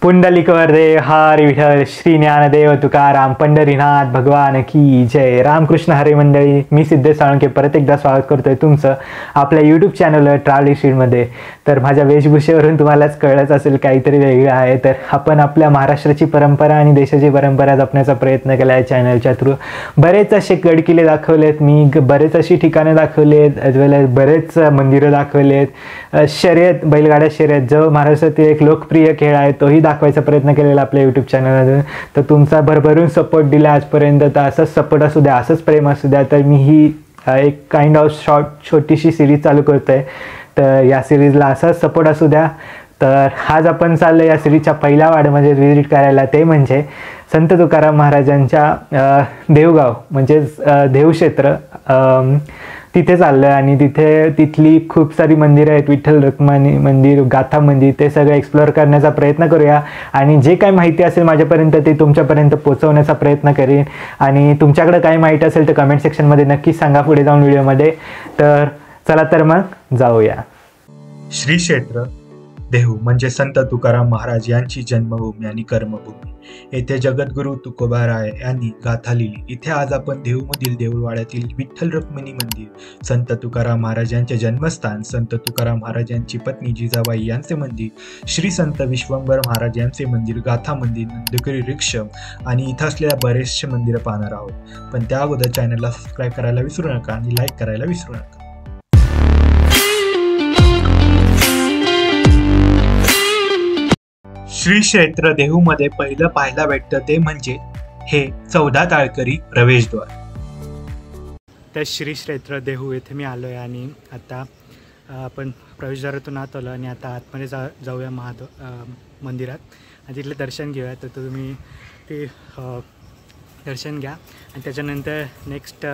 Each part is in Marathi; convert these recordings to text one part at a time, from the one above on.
पुंडलिक वरदे हर विठ्ठल श्री ज्ञानदेव तुकाराम पंढरीनाथ भगवान की जय. रामकृष्ण हरी मंडळी, मी सिद्धेश साळुंखे परत एकदा स्वागत करतोय तुमचं आपल्या यूट्यूब चॅनल ट्रॅव्हल शीटमध्ये. तर माझ्या वेशभूषेवरून तुम्हालाच कळलंच असेल काहीतरी वेगळं आहे. तर आपण आपल्या महाराष्ट्राची परंपरा आणि देशाची परंपरा जपण्याचा प्रयत्न केला आहे चॅनलच्या थ्रू. बरेच असे गडकिल्ले दाखवलेत मी, बरेच अशी ठिकाणं दाखवलेत, as well as बरेच मंदिरं दाखवलेत. शर्यत, बैलगाड्या शर्यत जो महाराष्ट्रातील एक लोकप्रिय खेळ आहे तोही दाखवायचा प्रयत्न केलेला आपल्या यूट्यूब चॅनलमधून. तर तुमचा भरभरून सपोर्ट दिला आजपर्यंत, तर असंच सपोर्ट असू द्या, असंच प्रेम असू द्या. तर मी ही एक काइंड ऑफ छोटीशी सिरीज चालू करतोय, तर या सिरीजला असाच सपोर्ट असू द्या. तर आज आपण चाललो या सिरीजच्या पहिल्या वाड्यामध्ये व्हिजिट करायला, ते म्हणजे संत तुकाराम महाराजांच्या देवगाव म्हणजेच देवक्षेत्र, तिथे चाललं आहे. आणि तिथली खूप सारी मंदिरं आहेत, विठ्ठल रुक्मिणी मंदिर, गाथा मंदिर, ते सगळं एक्सप्लोअर करण्याचा प्रयत्न करूया. आणि जे काही माहिती असेल माझ्यापर्यंत ते तुमच्यापर्यंत पोहोचवण्याचा प्रयत्न करेन. आणि तुमच्याकडे काही माहिती असेल तर कमेंट सेक्शनमध्ये नक्कीच सांगा पुढे जाऊन व्हिडिओमध्ये. तर चला तर मग जाऊया. श्री क्षेत्र देहू म्हणजे संत तुकाराम महाराज यांची जन्मभूमी आणि कर्मभूमी. येथे जगद्गुरू तुकोबाराय यांनी गाथा लिहिली. इथे आज आपण देहूमधील देऊळवाड्यातील विठ्ठल रुक्मिणी मंदिर, संत तुकाराम महाराज यांचे जन्मस्थान, संत तुकाराम महाराज यांची पत्नी जिजाबाई यांचे मंदिर, श्री संत विश्वंभर महाराज यांचे मंदिर, गाथा मंदिर, नंदगिरी रिक्षम आणि इथं असलेल्या बरेचसे मंदिरं पाहणार आहोत. पण त्या अगोदर चॅनलला सबस्क्राईब करायला विसरू नका आणि लाईक करायला विसरू नका. श्री क्षेत्र देहूमध्ये पहिलं पाहायला भेटतं ते म्हणजे हे 14 ताळकरी प्रवेशद्वार. तर श्री क्षेत्र देहू येथे मी आलो आहे आणि आता आपण प्रवेशद्वारातून आत आलो आणि आता आतमध्ये जाऊया मंदिरात आणि तिथलं दर्शन घेऊया. तर तुम्ही ते दर्शन घ्या आणि त्याच्यानंतर नेक्स्ट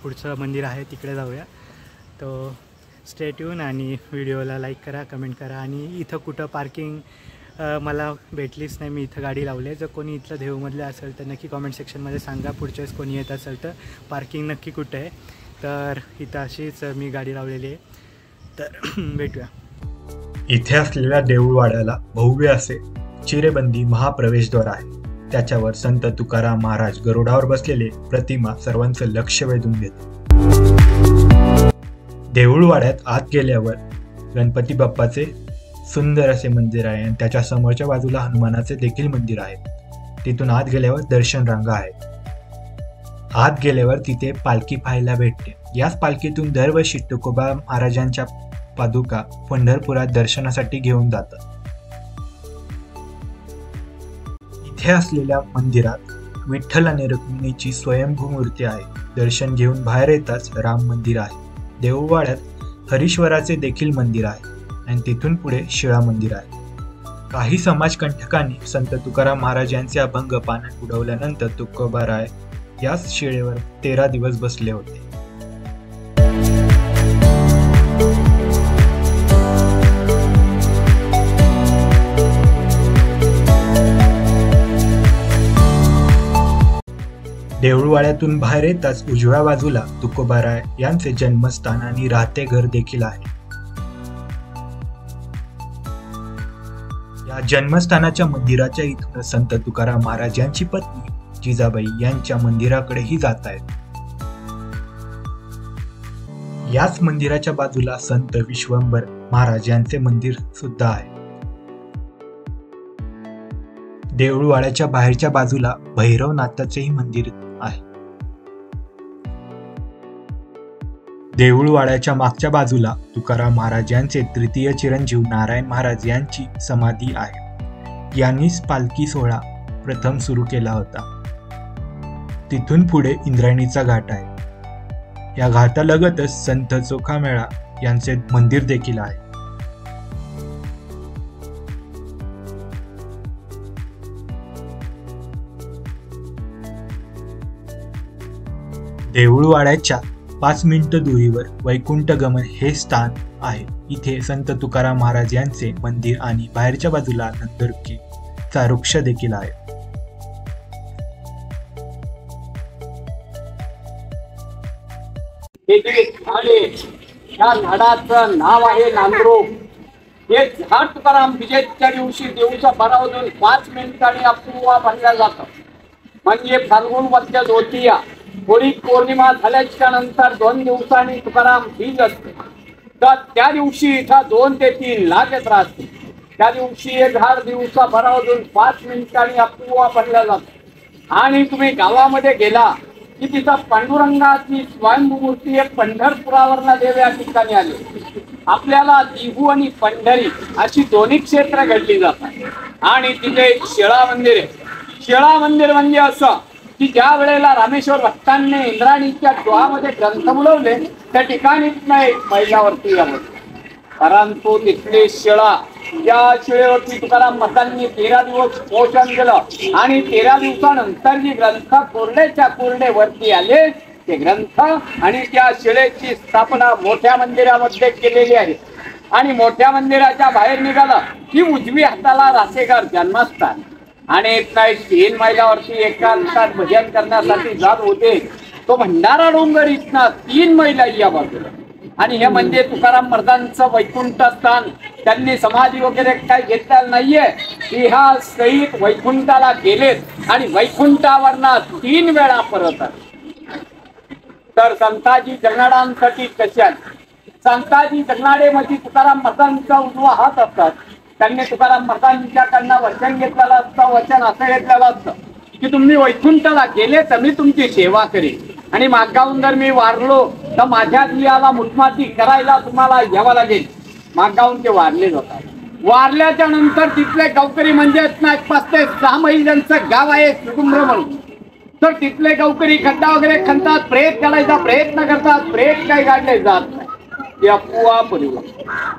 पुढचं मंदिर आहे तिकडे जाऊया. तो स्टे ट्यून आणि व्हिडिओला लाईक करा, कमेंट करा. आणि इथं कुठं पार्किंग मला भेटलीच नाही, मी इथं गाडी लावली आहे. जर कोणी इथलं देहूमधलं असेल तर नक्की कॉमेंट सेक्शनमध्ये सांगा. पुढच्या वेळेस कोणी येत असेल तर पार्किंग नक्की कुठे आहे. तर इथं अशीच मी गाडी लावलेली आहे. तर भेटूया. इथे असलेल्या देऊळवाड्याला भव्य असे चिरेबंदी महाप्रवेशद्वार आहे. त्याच्यावर संत तुकाराम महाराज गरुडावर बसलेले प्रतिमा सर्वांचं लक्ष वेधून घेते. देऊळवाड्यात आत गेल्यावर गणपती बाप्पाचे सुंदर असे मंदिर आहे आणि त्याच्या समोरच्या बाजूला हनुमानाचे देखील मंदिर आहे. तिथून आत गेल्यावर दर्शन रांगा आहेत. आत गेल्यावर तिथे पालखी पाहायला भेटते. याच पालखीतून दरवर्षी तुकोबा महाराजांच्या पादुका पंढरपुरात दर्शनासाठी घेऊन जातात. इथे असलेल्या मंदिरात विठ्ठल आणि रुक्मिणीची स्वयंभू मूर्ती आहे. दर्शन घेऊन बाहेर येताच राम मंदिर आहे. देऊळवाड्यात हरीश्वराचे देखील मंदिर आहे आणि तिथून पुढे शिळा मंदिर आहे. काही समाजकंटकांनी संत तुकाराम महाराज यांचे अभंग पाण्यात उडवल्यानंतर तुकोबाराय याच शिळेवर 13 दिवस बसले होते. देऊळवाड्यातून बाहेर येताच उजव्या बाजूला तुकोबाराय यांचे जन्मस्थान आणि राहते घर देखील आहे. या जन्मस्थानाच्या मंदिराच्या इथून संत तुकाराम महाराज यांची पत्नी जिजाबाई यांच्या मंदिराकडेही जात आहेत. याच मंदिराच्या बाजूला संत विश्वंभर महाराज यांचे मंदिर सुद्धा आहे. देऊळवाड्याच्या बाहेरच्या बाजूला भैरवनाथाचेही मंदिर आहे. देऊळवाड्याच्या मागच्या बाजूला तुकाराम महाराज यांचे तृतीय चिरंजीव नारायण महाराज यांची समाधी आहे. यांनीच पालखी सोहळा प्रथम सुरू केला होता. तिथून पुढे इंद्रायणीचा घाट आहे. या घाटालगतच संत चोखामेळा यांचे मंदिर देखील आहे. देऊळवाड्याच्या 5 मिनिटं दुरीवर वैकुंठ गमन हे स्थान आहे. इथे संत तुकाराम महाराज यांचे मंदिर आणि बाहेरच्या बाजूला नंदुरकीचा वृक्ष देखील आहे. या झाडाचं नाव आहे नांद्रो. हे झाड तुकाराम विजयच्या दिवशी देऊचा बारावरून 5 मिनिटांनी अपूर्वा बनल्या जातं. म्हणजे फाल्गुन वद्य द्वितीया होळी पौर्णिमा झाल्याच्या नंतर 2 दिवसांनी तुकाराम बीज असते. तर त्या दिवशी इथं 2 ते 3 लाख येत राहते. त्या दिवशी हे झाड दिवसा बारावरून 5 मिनिटांनी अपूर्वा बनल्या जातं. आणि तुम्ही गावामध्ये गेला की तिथं पांडुरंगाची स्वयंमूर्ती एक पंढरपुरावरनं देव या ठिकाणी आली. आपल्याला देहू आणि पंढरी अशी दोन्ही क्षेत्र घडली जातात. आणि तिथे एक शिळा मंदिर आहे. शिळा मंदिर म्हणजे असं की ज्या वेळेला रामेश्वर भक्तांनी इंद्राणीच्या डोहामध्ये ग्रंथ बुडवले त्या ठिकाणी एक महिलावरती यावं. परंतु तिथले शिळा या शिळेवरती तुकाराम महाराजांनी 13 दिवस पोषण केलं आणि 13 दिवसानंतर जी ग्रंथ कोरडेच्या कोरडे वरती आले ते ग्रंथ आणि त्या शिळेची स्थापना मोठ्या मंदिरामध्ये केलेली आहे. आणि मोठ्या मंदिराच्या बाहेर निघालं की उजवी हाताला रासेकर जन्मस्थान आणि 3 मैलावरती एकांतात भजन करण्यासाठी जात होते. तो भंडारा डोंगर इथनं 3 मैला या बाजूला. आणि हे म्हणजे तुकाराम महाराजांचं वैकुंठ स्थान. त्यांनी समाधी वगैरे काय घेतलेलं नाहीये. इतिहास सहित वैकुंठाला गेलेत आणि वैकुंठावरनं 3 वेळा परत आले. तर संताजी जगनाडांसाठी कशा संताजी जगनाडेमध्ये तुकाराम महाराजांचा उजवा हात असतात. त्यांनी तुकाराम महाराजांच्याकडनं वचन घेतलेलं असतं. वचन असं घेतलेलं असतं की तुम्ही वैकुंठाला गेले तर मी तुमची सेवा करेन आणि मागाहून जर मी वारलो तर माझ्या दियाला मुठमाती करायला तुम्हाला यावं लागेल. मागाहून ते वारले जातात. वारल्याच्या नंतर तिथले गावकरी म्हणजे 5 ते 6 मैल ज्यांचं गाव आहे कुटुंब म्हणून. तर तिथले गावकरी खड्डा वगैरे खणतात, प्रेत काढायचा प्रयत्न करतात. प्रेत काही काढले जात नाही. ते अफवा परिवार.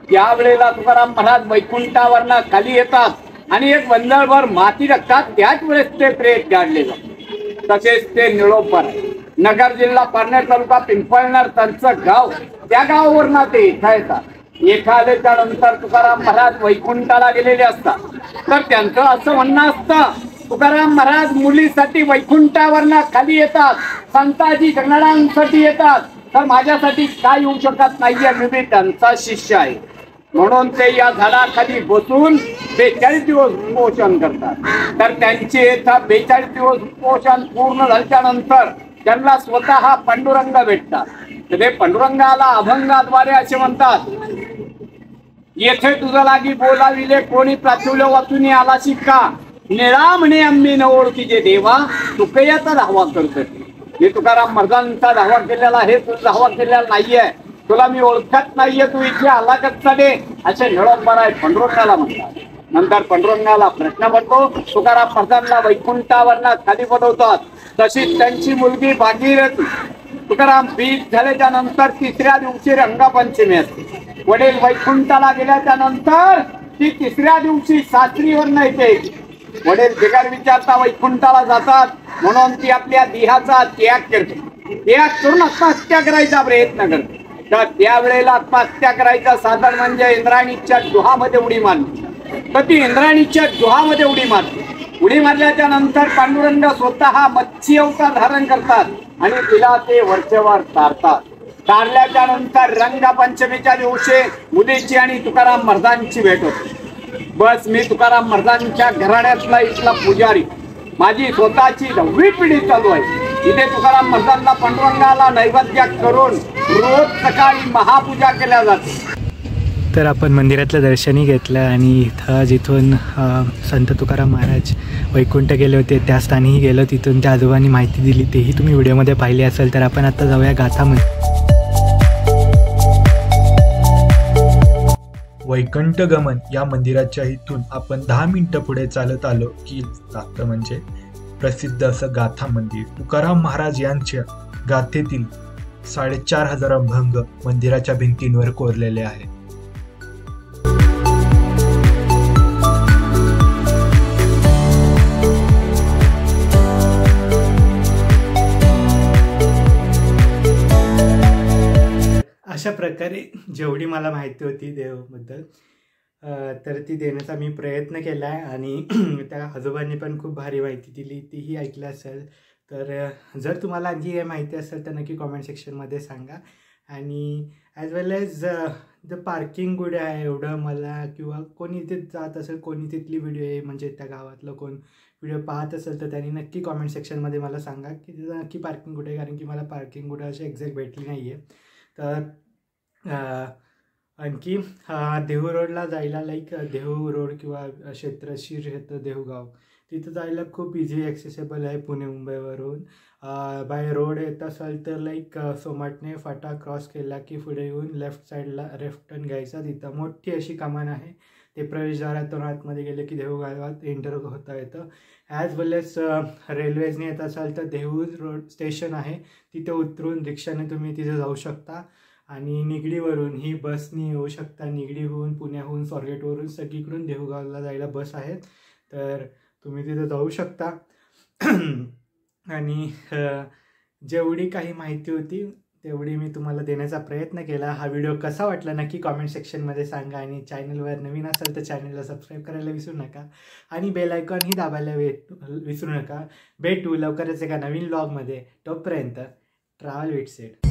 त्या वेळेला तुकाराम महाराज वैकुंठावरनं खाली येतात आणि एक वंदळभर माती टाकतात. त्याच वेळेस ते प्रेत काढले जातात. तसेच ते निळोपर नगर जिल्हा पारनेर तालुका पिंपळनेर त्यांचं गाव. त्या गावावरनं ते इथं येतात. इथं आल्याच्या नंतर तुकाराम महाराज वैकुंठाला गेलेले असतात. तर त्यांचं असं म्हणणं असतं तुकाराम महाराज मुलीसाठी वैकुंठावरनं खाली येतात, संताजी जगनाडांसाठी येतात. तर माझ्यासाठी काय येऊ शकत नाहीये, मी त्यांचा शिष्य आहे. म्हणून ते या झाडाखाली बसून 42 दिवस उपोषण करतात. तर त्यांचे 42 दिवस उपोषण पूर्ण झाल्याच्या नंतर त्यांना स्वतः पांडुरंग भेटतात. तर ते पांडुरंगाला अभंगाद्वारे असे म्हणतात, येथे तुझं लागी बोलाविले कोणी प्राचुल्य वाचून आलाशी का, निळा म्हणे आम्ही न ओळखीचे देवा तुकयाचा धावा करतो. हे तुकाराम महाराजांचा धावा केलेला आहे, तुझा धावा केलेला नाहीये, तुला मी ओळखत नाहीये, तू इथे आला कसा दे असे निळंबर आहे पांडुरंगाला म्हणतात. नंतर पांडुरंगाला प्रश्न पडतो. तुकाराम महाराजांना वैकुंठावरनं खाली पडवतात. तशीच त्यांची मुलगी भागीरथी तुकाराम बीज झाल्याच्या नंतर 3ऱ्या दिवशी रंगपंचमी असते. वडील वैकुंठाला गेल्याच्या नंतर ती 3ऱ्या दिवशी सासरीवरनं येते. वडील बिगर विचारता वैकुंठाला जातात. म्हणून ती आपल्या देहाचा त्याग करते. त्याग करून आत्महत्या करायचा प्रयत्न करते. तर त्यावेळेला आत्महत्या करायचं साधन म्हणजे इंद्राणीच्या डोहामध्ये उडी मारली. तर ती इंद्राणीच्या डोहामध्ये उडी मारते. उडी मारल्याच्या नंतर पांडुरंग स्वतः मच्छी अवतार धारण करतात आणि तिला ते वरचेवर तारतात. तारल्याच्या नंतर रंगपंचमीच्या दिवशी मुलीची आणि तुकाराम महाराजांची भेट होते. बस मी तुकाराम महाराजांच्या घराण्यातला इथला पुजारी. माझी स्वतःची 10वी पिढी चालू आहे. इथे तुकाराम महाराजांना पांडुरंगाला नैवेद्य करून रोज सकाळी महापूजा केल्या जाते. तर आपण मंदिरातलं दर्शनही घेतलं आणि इथं जिथून संत तुकाराम महाराज वैकुंठ गेले होते त्या स्थानीही गेलो. तिथून त्या आजोबांनी माहिती दिली, तेही तुम्ही व्हिडिओमध्ये पाहिली असेल. तर आपण आता जाऊया गाथामध्ये. वैकुंठ गमन या मंदिराच्या इथून आपण 10 मिनिटं पुढे चालत आलो की लागतं म्हणजे प्रसिद्ध असं गाथा मंदिर. तुकाराम महाराज यांच्या गाथेतील 4,500 अभंग मंदिराच्या भिंतींवर कोरलेले आहेत. अशा प्रकारे जेवढी मला माहिती होती देवाबद्दल तर ती देण्याचा मी प्रयत्न केला आहे. आणि त्या आजोबांनी पण खूप भारी माहिती दिली, तीही ऐकलं असेल. तर जर तुम्हाला आणखी काही माहिती असेल तर नक्की कॉमेंट सेक्शनमध्ये सांगा. आणि ॲज वेल एज जर पार्किंग कुठे आहे एवढं मला, किंवा कोणी इथे जात असेल, कोणी तिथली व्हिडिओ आहे म्हणजे त्या गावातलं कोण व्हिडिओ पाहत असेल तर त्यांनी नक्की कॉमेंट सेक्शनमध्ये मला सांगा की तिथं नक्की पार्किंग कुठे आहे, कारण की मला पार्किंग कुठे अशी एक्झॅक्ट भेटली नाही आहे. तर आणखी देहू रोडला जायला लाईक देहू रोड किंवा क्षेत्र देहूगाव तिथं जायला खूप इझी ॲक्सेसेबल आहे पुणे मुंबईवरून. बाय रोड येत असाल तर लाईक सोमाटणे फाटा क्रॉस केला की पुढे येऊन लेफ्ट साईडला लेफ्ट टर्न घ्यायचा. तिथं मोठी अशी कमान आहे, ते प्रवेशद्वारातून आतमध्ये गेले की देहू गावात एंटर होता येतं. ॲज वेल एज रेल्वेजने येत असाल तर देहू रोड स्टेशन आहे, तिथे उतरून रिक्षाने तुम्ही तिथे जाऊ शकता. आणि निगडीवरून ही बसनी येऊ शकता. निगडीहून, पुण्याहून, स्वारगेटवरून सगळीकडून देहूगावला जायला बस आहेत, तर तुम्ही तिथं जाऊ शकता. आणि जेवढी काही माहिती होती तेवढी मी तुम्हाला देण्याचा प्रयत्न केला. हा व्हिडिओ कसा वाटला नक्की कॉमेंट सेक्शनमध्ये सांगा. आणि चॅनलवर नवीन असाल तर चॅनलला सबस्क्राईब करायला विसरू नका आणि बेल आयकॉनही दाबायला विसरू नका. भेटू लवकरच एका नवीन व्लॉगमध्ये. तोपर्यंत ट्रॅव्हल विथ सेड.